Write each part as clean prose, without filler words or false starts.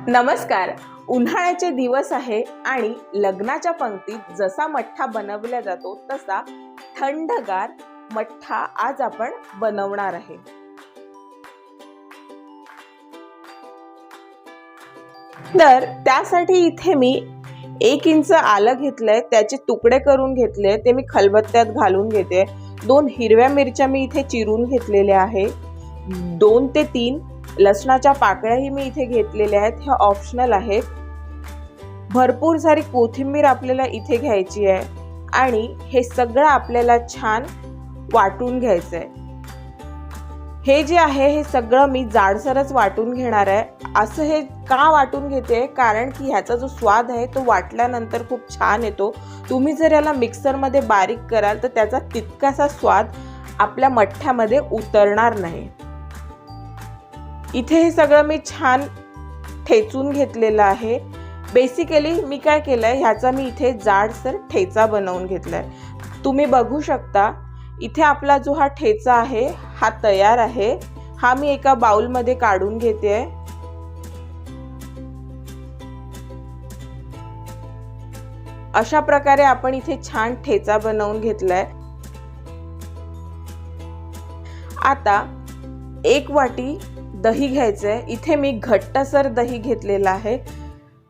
नमस्कार. उन्हाळ्याचे दिवस आहे आणि लग्नाच्या पंक्तीत जसा मठ्ठा बनवला जातो तसा थंडगार मठ्ठा आज आपण बनवणार आहे. तर त्यासाठी इथे मी 1 इंच आलं घेतलंय, त्याचे तुकडे करून घेतले, ते मी खलबत्त्यात घालून घेते. 2 हिरव्या मिरच्या मी इथे चिरून घेतलेल्या आहे. 2 ते 3 लसणाच्या पाकळ्याही मी इथे घेतलेल्या आहेत, ह्या ऑप्शनल आहेत. भरपूर सारी कोथिंबीर आपल्याला इथे घ्यायची आहे आणि हे सगळं आपल्याला छान वाटून घ्यायचं आहे. हे जे आहे हे सगळं मी जाडसरच वाटून घेणार आहे. असं हे का वाटून घेते, कारण की ह्याचा जो स्वाद आहे तो वाटल्यानंतर खूप छान येतो. तुम्ही जर याला मिक्सरमध्ये बारीक कराल तर त्याचा तितकासा स्वाद आपल्या मठ्ठ्यामध्ये उतरणार नाही. इथे हे सगळं मी छान ठेचून घेतलेलं आहे. बेसिकली मी काय केलंय, ह्याचा मी इथे जाडसर ठेचा बनवून घेतलाय. तुम्ही बघू शकता इथे आपला जो हा ठेचा आहे हा तयार आहे. हा मी एका बाउलमध्ये काढून घेते. अशा प्रकारे आपण इथे छान ठेचा बनवून घेतलाय. आता 1 वाटी दही घ्यायचंय. इथे मी घट्टसर दही घेतलेला आहे.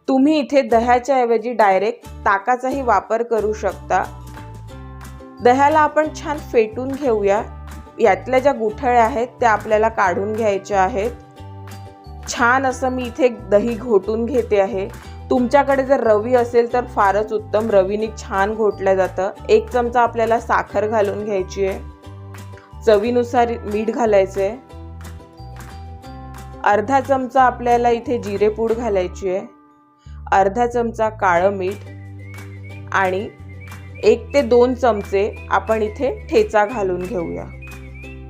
तुम्ही इथे दह्याच्या ऐवजी डायरेक्ट ताकाचाही वापर करू शकता. दह्याला आपण छान फेटून घेऊया. यातल्या ज्या गुठळ्या आहेत त्या आपल्याला काढून घ्यायच्या आहेत. छान असं मी इथे दही घोटून घेते आहे. तुमच्याकडे जर रवी असेल तर फारच उत्तम, रवीने छान घोटलं जातं. 1 चमचा आपल्याला साखर घालून घ्यायची आहे. चवीनुसार मीठ घालायचंय. अर्धा चमचा आपल्याला इथे जिरेपूड घालायची आहे. अर्धा चमचा काळं मीठ आणि 1 ते 2 चमचे आपण इथे ठेचा घालून घेऊया,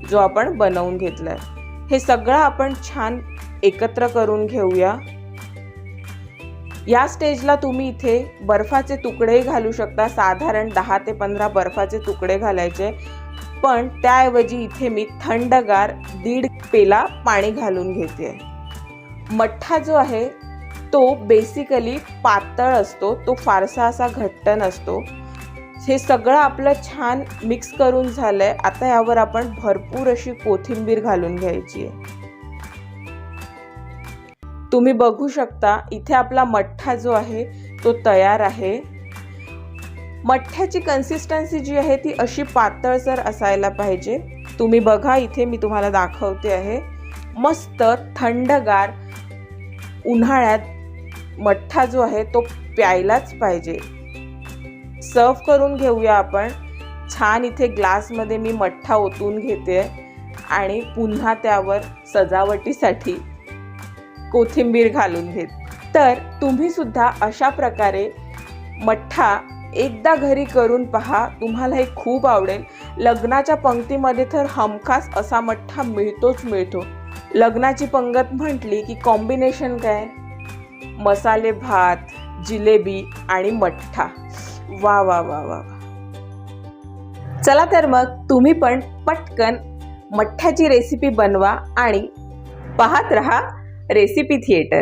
जो आपण बनवून घेतलाय. हे सगळं आपण छान एकत्र करून घेऊया. या स्टेजला तुम्ही इथे बर्फाचे तुकडे घालू शकता. साधारण 10 ते 15 बर्फाचे तुकडे घालायचे, पण त्याऐवजी इथे मी थंडगार 1.5 पेला पाणी घालून घेते. मठ्ठा जो आहे तो बेसिकली पातळ असतो, तो फारसा असा घट्ट नसतो. हे सगळं आपलं छान मिक्स करून झालंय. आता यावर आपण भरपूर अशी कोथिंबीर घालून घ्यायची आहे. तुम्ही बघू शकता इथे आपला मठ्ठा जो आहे तो तयार आहे. मठ्ठ्याची कन्सिस्टन्सी जी आहे ती अशी पातळसर असायला पाहिजे. तुम्ही बघा इथे मी तुम्हाला दाखवते आहे. मस्त थंडगार उन्हाळ्यात मठ्ठा जो आहे तो प्यायलाच पाहिजे. सर्व करून घेऊया आपण. छान इथे ग्लासमध्ये मी मठ्ठा ओतून घेते आणि पुन्हा त्यावर सजावटीसाठी कोथिंबीर घालून घेते. तर तुम्ही सुद्धा अशा प्रकारे मठ्ठा एकदा घरी करून पहा, तुम्हाला हे खूप आवडेल. लग्नाच्या पंक्तीमध्ये तर हमखास असा मठ्ठा मिळतोच मिळतो. लग्नाची पंगत म्हटली की कॉम्बिनेशन काय, मसाले भात, जिलेबी आणि मठ्ठा. वा वा वा वा. चला तर मग तुम्ही पण पटकन मठ्ठ्याची रेसिपी बनवा आणि पाहत रहा रेसिपी थिएटर.